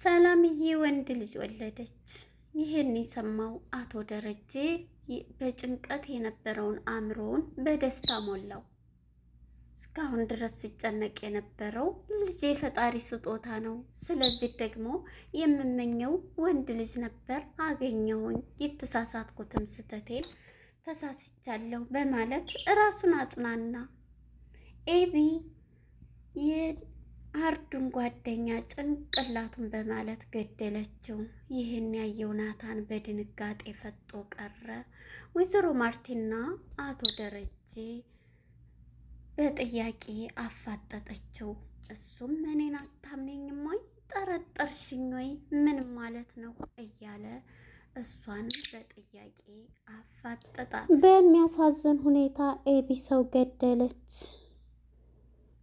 ሰላምዬ ወንድ ልጅ ወለደች። ይህን የሰማው አቶ ደረጀ በጭንቀት የነበረውን አእምሮውን በደስታ ሞላው። እስካሁን ድረስ ሲጨነቅ የነበረው ልጅ የፈጣሪ ስጦታ ነው፣ ስለዚህ ደግሞ የምመኘው ወንድ ልጅ ነበር፣ አገኘሁኝ፣ የተሳሳትኩትም ስህተቴን ተሳስቻለሁ በማለት ራሱን አጽናና። ኤቢ የአርዱን ጓደኛ ጭንቅላቱን በማለት ገደለችው። ይህን ያየው ናታን በድንጋጤ ፈጦ ቀረ። ወይዘሮ ማርቲና አቶ ደረጀ በጥያቄ አፋጠጠችው። እሱም እኔን አታምነኝም ወይ? ጠረጠርሽኝ ወይ? ምን ማለት ነው? እያለ እሷን በጥያቄ አፋጠጣት። በሚያሳዝን ሁኔታ ኤቢ ሰው ገደለች።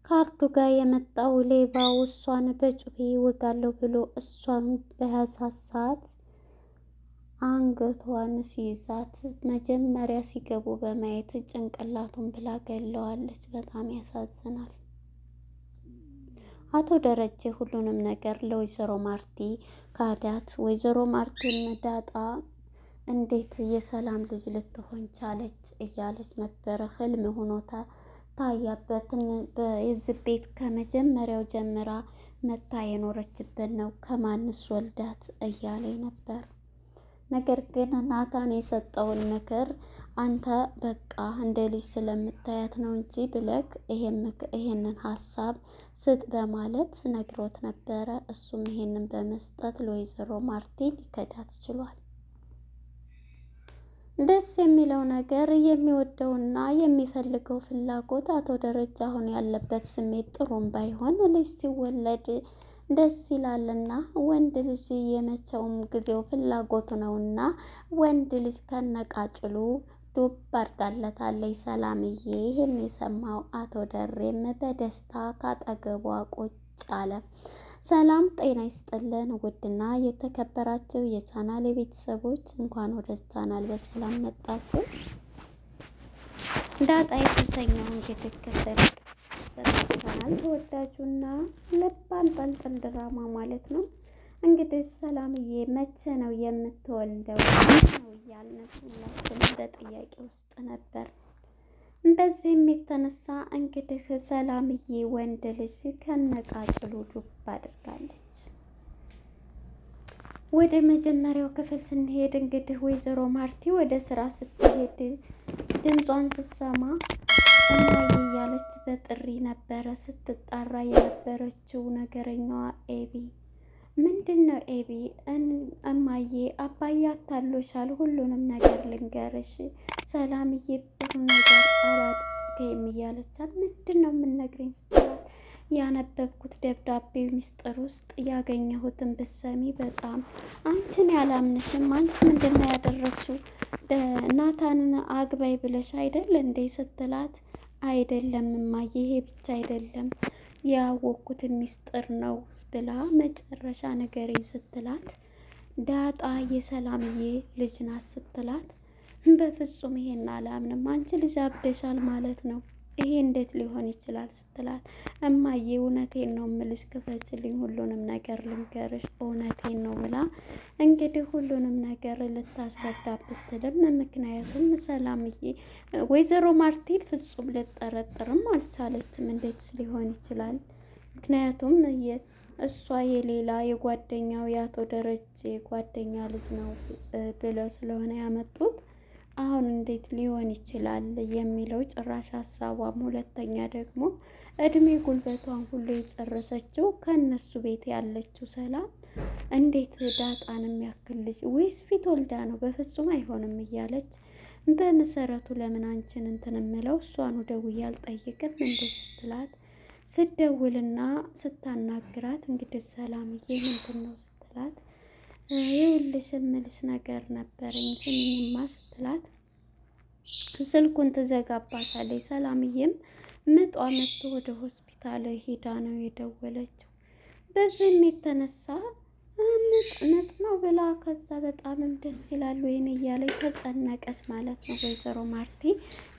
ካርዱ ጋር የመጣው ሌባው እሷን በጩቤ ይወጋለሁ ብሎ እሷን በያዛት ሰዓት አንገቷን ሲይዛት መጀመሪያ ሲገቡ በማየት ጭንቅላቱን ብላ ገለዋለች። በጣም ያሳዝናል። አቶ ደረጀ ሁሉንም ነገር ለወይዘሮ ማርቲ ካዳት። ወይዘሮ ማርቲን ዳጣ እንዴት የሰላም ልጅ ልትሆን ቻለች እያለች ነበረ። ህልም ሆኖታ ታያበትን በዚህ ቤት ከመጀመሪያው ጀምራ መታ የኖረችበት ነው፣ ከማንስ ወልዳት እያለኝ ነበር። ነገር ግን ናታን የሰጠውን ምክር አንተ በቃ እንደ ልጅ ስለምታያት ነው እንጂ ብለክ ይሄንን ሀሳብ ስጥ በማለት ነግሮት ነበረ። እሱም ይሄንን በመስጠት ለወይዘሮ ማርቲ ሊከዳት ችሏል። ደስ የሚለው ነገር የሚወደውና የሚፈልገው ፍላጎት አቶ ደረጃ አሁን ያለበት ስሜት ጥሩም ባይሆን ልጅ ሲወለድ ደስ ይላልና ወንድ ልጅ የመቼውም ጊዜው ፍላጎቱ ነውና ወንድ ልጅ ከነቃጭሉ ዱብ አድርጋለታለች ሰላምዬ። ይህን የሰማው አቶ ደሬም በደስታ ካጠገቧ ቁጭ አለ። ሰላም ጤና ይስጥልን ውድና የተከበራችሁ የቻናል የቤተሰቦች እንኳን ወደ ቻናል በሰላም መጣችሁ። ዳጣ የተሰኘው እንግዲህ ክፍል ተሰጥቷል። ተወዳጁና ልብ አንጠልጣይ ድራማ ማለት ነው። እንግዲህ ሰላምዬ መቼ ነው የምትወልደው ነው እያልን ሁላችንም በጥያቄ ውስጥ ነበር። በዚህም የተነሳ እንግዲህ ሰላምዬ ወንድ ልጅ ከነቃጭሉ ዱብ አድርጋለች። ወደ መጀመሪያው ክፍል ስንሄድ እንግዲህ ወይዘሮ ማርቲ ወደ ስራ ስትሄድ ድምጿን ስትሰማ እማዬ እያለች በጥሪ ነበረ ስትጣራ የነበረችው ነገረኛዋ ኤቢ። ምንድን ነው ኤቢ? እማዬ አባዬ አታሎሻል፣ ሁሉንም ነገር ልንገርሽ ሰላምዬ ጥሩ ነገር አላደረገም እያለቻት ምንድን ነው የምንነግረኝ ስትላት ያነበብኩት ደብዳቤ ሚስጥር ውስጥ ያገኘሁትን ብሰሚ በጣም አንቺን ያላምንሽም። አንቺ ምንድን ነው ያደረግሽው? ናታንን አግባይ ብለሽ አይደል እንዴ ስትላት አይደለም እማዬ ይሄ ብቻ አይደለም ያወቅኩት ሚስጥር ነው ብላ መጨረሻ ነገሬን ስትላት ዳጣ የሰላምዬ ልጅ ናት ስትላት በፍጹም ይሄን አላምንም፣ አንቺ ልጅ አብደሻል ማለት ነው፣ ይሄ እንዴት ሊሆን ይችላል ስትላት እማዬ እውነቴን ነው እምልሽ ክፈችልኝ፣ ሁሉንም ነገር ልንገርሽ እውነቴን ነው ብላ እንግዲህ ሁሉንም ነገር ልታስረዳ ብትልም ምክንያቱም ሰላምዬ ወይዘሮ ማርቲን ፍጹም ልጠረጥርም አልቻለችም። እንዴት ሊሆን ይችላል? ምክንያቱም እሷ የሌላ የጓደኛው የአቶ ደረጀ ጓደኛ ልጅ ነው ብለው ስለሆነ ያመጡት አሁን እንዴት ሊሆን ይችላል የሚለው ጭራሽ ሀሳቧም። ሁለተኛ ደግሞ እድሜ ጉልበቷን ሁሉ የጨረሰችው ከእነሱ ቤት ያለችው ሰላም እንዴት ዳጣን የሚያክል ልጅ ወይስ ፊት ወልዳ ነው? በፍጹም አይሆንም እያለች በመሰረቱ ለምን አንቺን እንትን እምለው እሷኑ ደውዬ አልጠይቅም እንዴ ስትላት ስደውልና ስታናግራት እንግዲህ ሰላምዬ ምንድን ነው ስትላት ይኸውልሽ እምልሽ ነገር ነበረኝ ስሚኝማ ስትላት ስልኩን ትዘጋባታለች። ሰላምዬም ምጧ መጥቶ ወደ ሆስፒታል ሄዳ ነው የደወለችው። በዚህም የተነሳ ምጥ ነው ብላ ከዛ በጣምም ደስ ይላል ወይን እያለች ተጨነቀች ማለት ነው። ወይዘሮ ማርቲ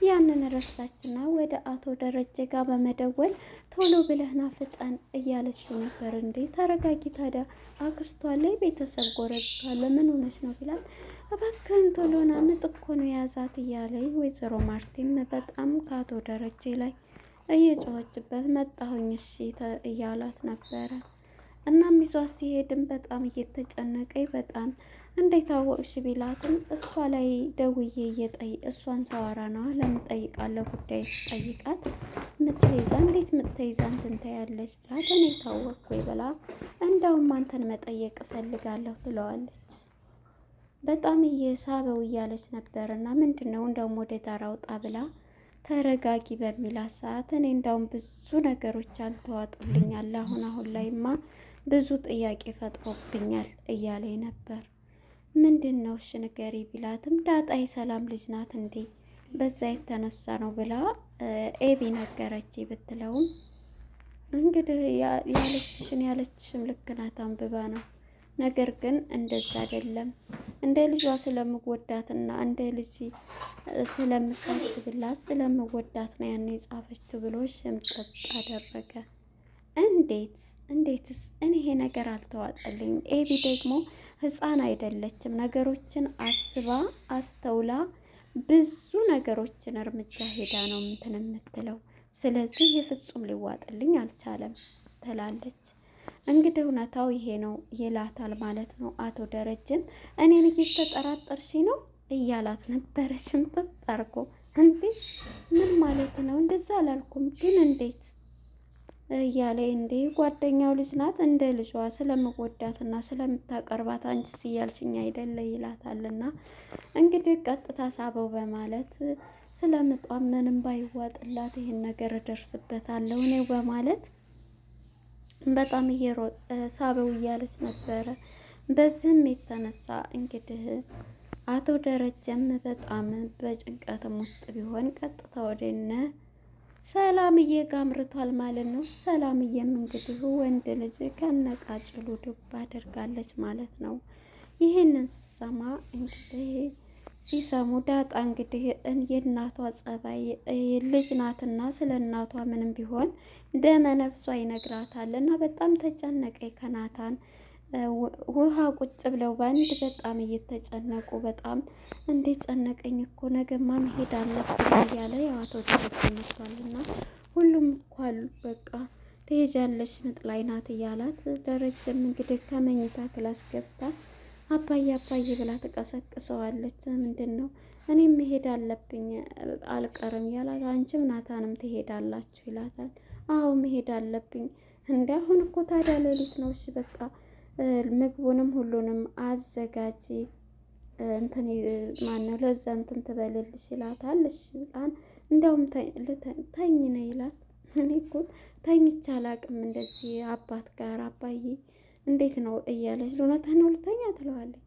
ያንን ረሳችና ወደ አቶ ደረጀ ጋር በመደወል ቶሎ ብለህና ፍጠን እያለችው ነበር። እንዴ ተረጋጊ ታዲያ አክስቷ ላይ ቤተሰብ ጎረቤቷ ምን ሆነች ነው ቢላት እባክህን ቶሎና ምጥ እኮ ነው የያዛት እያለች ወይዘሮ ማርቲም በጣም ከአቶ ደረጀ ላይ እየጮኸችበት መጣሁኝ እሺ እያላት ነበረ። እናም ይዟት ሲሄድም በጣም እየተጨነቀኝ በጣም እንዴት አወቅሽ ቢላትም እሷ ላይ ደውዬ እሷን ሳወራ ነዋ ለምን ጠይቃለሁ ጉዳይ ስጠይቃት ምትይዛ እንዴት ምትይዛ እንትን ታያለች ብላት እኔ ታወቅኩ ብላ እንደውም አንተን መጠየቅ እፈልጋለሁ ትለዋለች። በጣም እየሳበው እያለች ነበር እና ምንድን ነው እንደውም ወደ ዳር አውጣ ብላ ተረጋጊ በሚላት ሰዓት እኔ እንደውም ብዙ ነገሮች አልተዋጡልኛል አሁን ላይማ ብዙ ጥያቄ ፈጥሮብኛል እያለኝ ነበር። ምንድን ነው እሺ ንገሪ ቢላትም ዳጣ የሰላም ልጅ ናት እንዴ በዛ የተነሳ ነው ብላ ኤቢ ነገረች ብትለውም እንግዲህ ያለችሽም ልክ ናት አንብባ ነው። ነገር ግን እንደዛ አይደለም እንደ ልጇ ስለምወዳትና እንደ ልጅ ስለምታስብላት ስለምወዳት ነው ያን የጻፈችው ብሎ ሽምጥጥ አደረገ። እንዴትስ እኔ ይሄ ነገር አልተዋጠልኝም። ኤቢ ደግሞ ህፃን አይደለችም። ነገሮችን አስባ አስተውላ ብዙ ነገሮችን እርምጃ ሄዳ ነው እንትን የምትለው። ስለዚህ የፍጹም ሊዋጥልኝ አልቻለም ትላለች። እንግዲህ እውነታው ይሄ ነው ይላታል ማለት ነው። አቶ ደረጀን እኔን እየተጠራጠርሽ ነው እያላት ነበረ ሽምጥጥ አድርጎ። እንዴ ምን ማለት ነው? እንደዛ አላልኩም ግን እንዴት እያለ እንዴ ጓደኛው ልጅ ናት እንደ ልጇ ስለምወዳትና ስለምታቀርባት አንቺስ እያልሽኝ አይደለ ይላታልና እንግዲህ ቀጥታ ሳበው በማለት ስለምጧ ምንም ባይዋጥላት ይሄን ነገር እደርስበታለሁ እኔው በማለት በጣም ሳበው እያለች ነበረ። በዚህም የተነሳ እንግዲህ አቶ ደረጀም በጣም በጭንቀትም ውስጥ ቢሆን ቀጥታ ወደነ ሰላምዬ ጋር አምርቷል ማለት ነው። ሰላምዬም እንግዲህ ወንድ ልጅ ከነቃጭሉ ዱብ አድርጋለች ማለት ነው። ይህንን ስሰማ እንግዲህ ሲሰሙ ዳጣ እንግዲህ የእናቷ ጸባይ ልጅ ናትና ስለ እናቷ ምንም ቢሆን ደመ ነፍሷ ይነግራታል እና በጣም ተጨነቀኝ ከናታን ውሃ ቁጭ ብለው በአንድ በጣም እየተጨነቁ በጣም እንዲጨነቀኝ እኮ ነገማ መሄድ አለብኝ እያለ ያው አቶ ደረጀ መጥቷልና ሁሉም እኮ አሉ በቃ ትሄጃለሽ ምጥ ላይ ናት እያላት ደረጀም እንግዲህ ከመኝታ ክላስ ገብታ አባዬ ብላ ትቀሰቅሰዋለች። ምንድን ነው እኔም መሄድ አለብኝ አልቀርም እያላት አንቺም ናታንም ትሄዳላችሁ ይላታል። አዎ መሄድ አለብኝ እንደ አሁን እኮ ታዲያ ሌሊት ነው እሺ በቃ ምግቡንም ሁሉንም አዘጋጂ እንትን ማነው ለዛ እንትን ትበልልሽ ይላታል። እሺ እንደውም ተኝ ነው ይላት። እኔ እኮ ተኝቼ አላቅም እንደዚህ አባት ጋር አባዬ እንዴት ነው እያለች እውነትህን ነው ልተኛ ትለዋለች።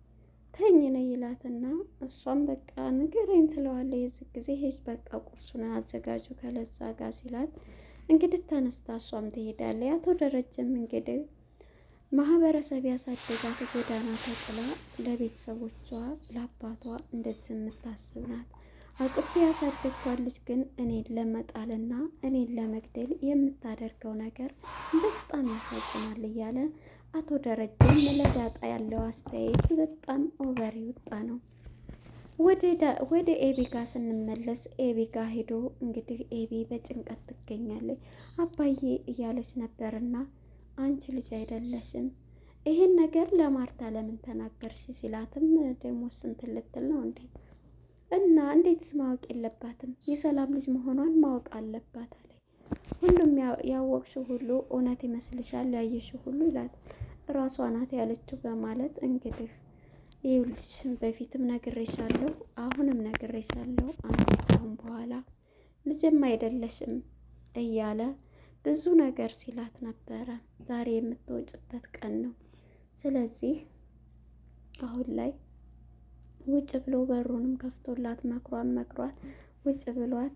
ተኝ ነው ይላትና እሷም በቃ ንገረኝ ትለዋለች። የዚህ ጊዜ ሄጅ በቃ ቁርሱን አዘጋጁ ከለዛ ጋር ሲላት እንግዲህ ተነስታ እሷም ትሄዳለች። አቶ ደረጀም እንግዲህ ማህበረሰብ ያሳደጋት ጎዳና ተጥላ ለቤተሰቦቿ ለአባቷ እንደዚህ የምታስብ ናት። አቅፌ ያሳደግኳት ልጅ ግን እኔን ለመጣልና እኔን ለመግደል የምታደርገው ነገር በጣም ያሳዝናል እያለ አቶ ደረጀም ለዳጣ ያለው አስተያየት በጣም ኦቨር ይወጣ ነው። ወደ ኤቢ ጋር ስንመለስ ኤቢ ጋር ሄዶ እንግዲህ ኤቢ በጭንቀት ትገኛለች። አባዬ እያለች ነበርና አንቺ ልጅ አይደለሽም ይሄን ነገር ለማርታ ለምን ተናገርሽ ሲላትም ደግሞ ስንት ልትል ነው እንዴ እና እንዴትስ ማወቅ የለባትም የሰላም ልጅ መሆኗን ማወቅ አለባት አለ። ሁሉም ያወቅሽው ሁሉ እውነት ይመስልሻል ያየሽው ሁሉ ይላት። ራሷ ናት ያለችው በማለት እንግዲህ ይኸውልሽ በፊትም ነግሬሻለሁ አሁንም ነግሬሻለሁ አንቺ ካሁን በኋላ ልጅም አይደለሽም እያለ ብዙ ነገር ሲላት ነበረ። ዛሬ የምትወጭበት ቀን ነው። ስለዚህ አሁን ላይ ውጭ ብሎ በሩንም ከፍቶላት መክሯት ውጭ ብሏት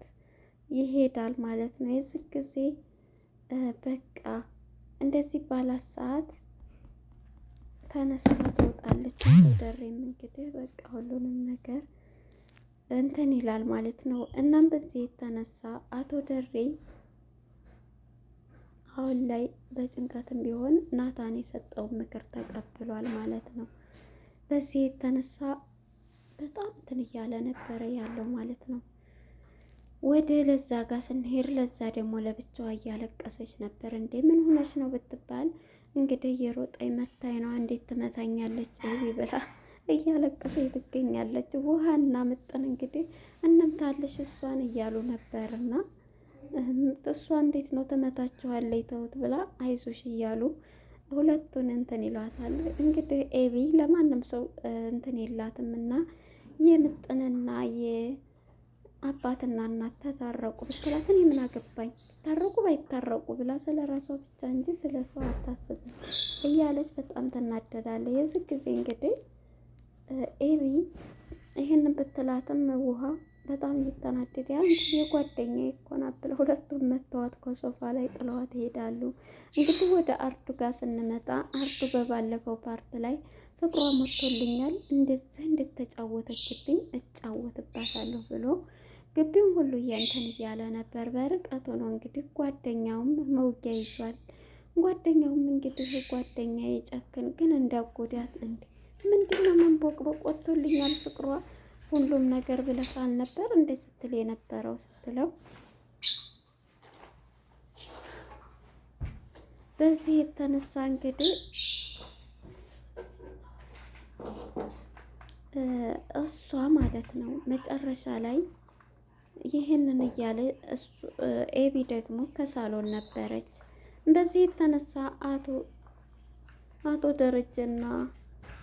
ይሄዳል ማለት ነው። የዚህ ጊዜ በቃ እንደዚህ ባላት ሰዓት ተነስታ ትወጣለች። ደሬም እንግዲህ በቃ ሁሉንም ነገር እንትን ይላል ማለት ነው። እናም በዚህ የተነሳ አቶ ደሬ አሁን ላይ በጭንቀትም ቢሆን ናታን የሰጠውን ምክር ተቀብሏል ማለት ነው። በዚህ የተነሳ በጣም እንትን እያለ ነበረ ያለው ማለት ነው። ወደ ለዛ ጋር ስንሄድ ለዛ ደግሞ ለብቻዋ እያለቀሰች ነበር። እንዴ ምን ሆነች ነው ብትባል እንግዲህ የሮጠኝ መታኝ ነው እንዴት ትመታኛለች ብላ እያለቀሰች ትገኛለች። ውሃና ምጥን እንግዲህ እንምታለሽ እሷን እያሉ ነበርና እሷ እንዴት ነው ትመታችኋለች ተውት ብላ አይዞሽ እያሉ ሁለቱን እንትን ይሏታል። እንግዲህ ኤቢ ለማንም ሰው እንትን የላትም እና የምጥንና የአባትና እናት ተታረቁ ብትላት እኔ ምን አገባኝ ታረቁ ባይታረቁ ብላ ስለ ራሷ ብቻ እንጂ ስለ ሰው አታስብም እያለች በጣም ትናደዳለች። የዚህ ጊዜ እንግዲህ ኤቢ ይህንን ብትላትም ውሃ በጣም እየተናደደ አንቺ የጓደኛ ይኮና ብለው ሁለቱም መተዋት ከሶፋ ላይ ጥለዋት ይሄዳሉ። እንግዲህ ወደ አርዱ ጋር ስንመጣ አርዱ በባለፈው ፓርት ላይ ፍቅሯ ሞቶልኛል እንደዚህ እንድትጫወተችብኝ እጫወትባታለሁ ብሎ ግቢውን ሁሉ እያንተን እያለ ነበር። በርቀቱ ነው እንግዲህ ጓደኛውም መውጊያ ይዟል። ጓደኛውም እንግዲህ ጓደኛ የጨክን ግን እንዳጎዳት እንዴ ምንድነው መንቦቅቦቅ ወጥቶልኛል ፍቅሯ ሁሉም ነገር ብለሳል ነበር እንደ ስትል የነበረው ስትለው በዚህ የተነሳ እንግዲህ እሷ ማለት ነው መጨረሻ ላይ ይህንን እያለ ኤቢ ደግሞ ከሳሎን ነበረች። በዚህ የተነሳ አቶ ደረጀና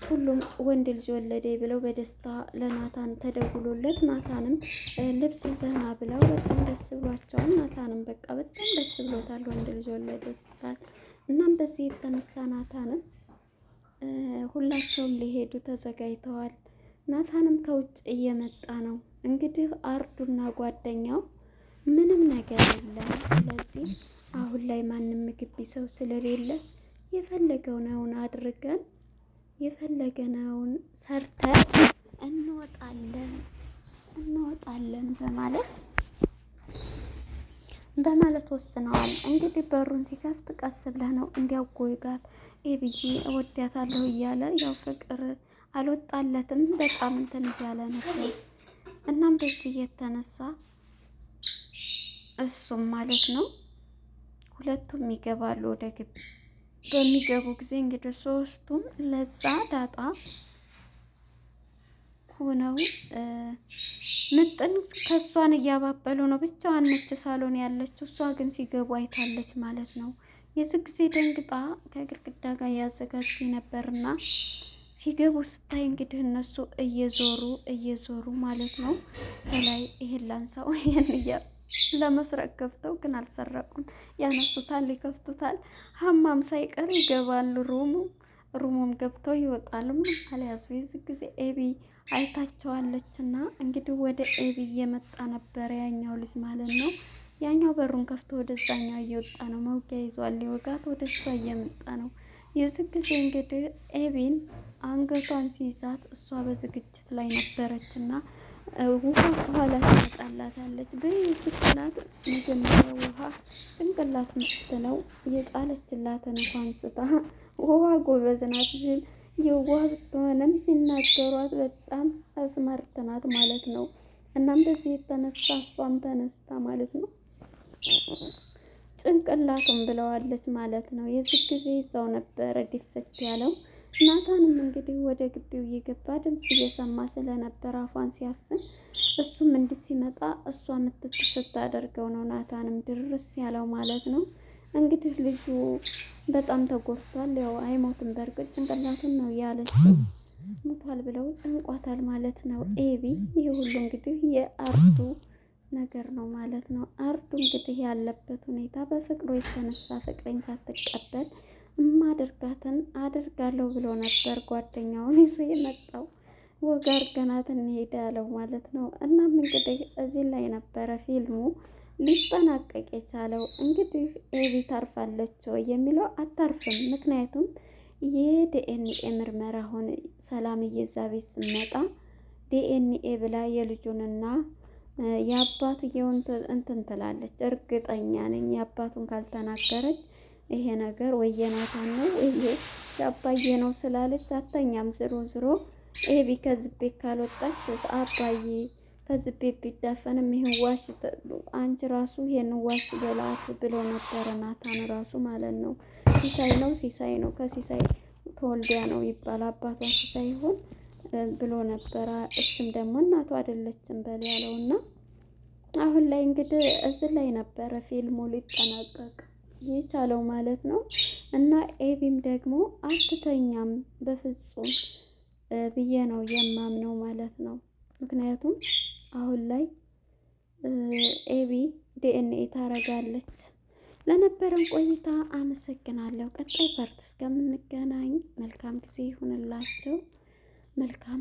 ሁሉም ወንድ ልጅ ወለደ ብለው በደስታ ለናታን ተደውሎለት ናታንም ልብስ ዘና ብለው በጣም ደስ ብሏቸዋል። ናታንም በቃ በጣም ደስ ብሎታል ወንድ ልጅ ወለደ ሲባል። እናም በዚህ የተነሳ ናታንም ሁላቸውም ሊሄዱ ተዘጋጅተዋል። ናታንም ከውጭ እየመጣ ነው። እንግዲህ አርዱና ጓደኛው ምንም ነገር የለም። ስለዚህ አሁን ላይ ማንም ግቢ ሰው ስለሌለ የፈለገውን አድርገን የፈለገነውን ሰርተን እንወጣለን በማለት ወስነዋል። እንግዲህ በሩን ሲከፍት ቀስ ብለህ ነው እንዲያጎይጋት ኤብዬ እወዳታለሁ እያለ ያው ፍቅር አልወጣለትም። በጣም እንትን እያለ ነበር። እናም በዚህ የተነሳ እሱም ማለት ነው ሁለቱም ይገባሉ ወደ ግቢ። በሚገቡ ጊዜ እንግዲህ ሶስቱም ለዛ ዳጣ ሆነው ምጥን ከሷን እያባበሉ ነው። ብቻዋን ነች ሳሎን ያለችው። እሷ ግን ሲገቡ አይታለች ማለት ነው። የዚህ ጊዜ ደንግጣ ከግድግዳ ጋር ያዘጋጁ ነበርና ሲገቡ ስታይ እንግዲህ እነሱ እየዞሩ ማለት ነው ከላይ ይሄን ላንሳው ይሄን ለመስረቅ ገብተው ግን አልሰረቁም። ያነሱታል፣ ይከፍቱታል። ሀማም ሳይቀር ይገባሉ። ሩሙም ገብተው ይወጣሉ። ምንም አልያዙ። የዚህ ጊዜ ኤቢ አይታቸዋለችና እንግዲህ ወደ ኤቢ እየመጣ ነበረ ያኛው ልጅ ማለት ነው። ያኛው በሩን ከፍቶ ወደዛኛው እየወጣ ነው። መውጊያ ይዟል ሊወጋት ወደ እሷ እየመጣ ነው። የዚህ ጊዜ እንግዲህ ኤቢን አንገቷን ሲይዛት እሷ በዝግጅት ላይ ነበረችና ውሃ ከኋላ ትመጣላታለች። በስክላት መጀመሪያ ውሃ ጭንቅላት ምስትለው የጣለችላትን እንኳን ስታ ውሃ ጎበዝ ናት። ግን የውሃ ብትሆንም ሲናገሯት በጣም አስማርት ናት ማለት ነው። እናም በዚህ የተነሳ እሷም ተነስታ ማለት ነው ጭንቅላቱን ብለዋለች ማለት ነው። የዚህ ጊዜ ይዛው ነበረ ዲፈት ያለው። ናታንም እንግዲህ ወደ ግቢው እየገባ ድምፅ እየሰማ ስለነበር አፏን ሲያፍን እሱም እንዲህ ሲመጣ እሷ ምትት ስታደርገው ነው ናታንም ድርስ ያለው ማለት ነው። እንግዲህ ልጁ በጣም ተጎድቷል። ያው አይሞትም በእርግጥ ጭንቅላቱን ነው ያለችው። ሞቷል ብለው ጨንቋታል ማለት ነው ኤቢ። ይህ ሁሉ እንግዲህ የአርዱ ነገር ነው ማለት ነው። አርዱ እንግዲህ ያለበት ሁኔታ በፍቅሩ የተነሳ ፍቅሬን ሳትቀበል ማደርጋትን አደርጋለሁ ብሎ ነበር ጓደኛውን ይዞ የመጣው። ወግ አድርገናት እንሄድ ያለው ማለት ነው። እናም እንግዲህ እዚህ ላይ ነበረ ፊልሙ ሊጠናቀቅ የቻለው። እንግዲህ ኤቢ ታርፋለች ወይ የሚለው አታርፍም። ምክንያቱም የዲኤንኤ ምርመራ አሁን ሰላምዬ እዛ ቤት ስትመጣ ዲኤንኤ ብላ የልጁንና የአባትየውን እንትን ትላለች። እርግጠኛ ነኝ የአባቱን ካልተናገረች ይሄ ነገር ወይ የናታን ነው ወይ የአባዬ ነው ስላለች አተኛም። ዝሮ ኤቢ ከዚህ ቤት ካልወጣች አባዬ ከዚህ ቤት ቢዳፈንም ይሄን ዋሽ አንቺ ራሱ ይሄን ዋሽ በላት ብሎ ነበረ ናታን ራሱ ማለት ነው። ሲሳይ ነው ከሲሳይ ተወልዲያ ነው ይባል አባቷ ሳይሆን ብሎ ነበረ። እሱም ደግሞ እናቱ አይደለችም በል ያለውና አሁን ላይ እንግዲህ እዚህ ላይ ነበረ ፊልሙ ሊጠናቀቅ የቻለው ማለት ነው። እና ኤቢም ደግሞ አትተኛም በፍጹም ብዬ ነው የማምነው ማለት ነው። ምክንያቱም አሁን ላይ ኤቢ ዲኤንኤ ታረጋለች። ለነበረን ቆይታ አመሰግናለሁ። ቀጣይ ፓርት እስከምንገናኝ መልካም ጊዜ ይሁንላችሁ። መልካም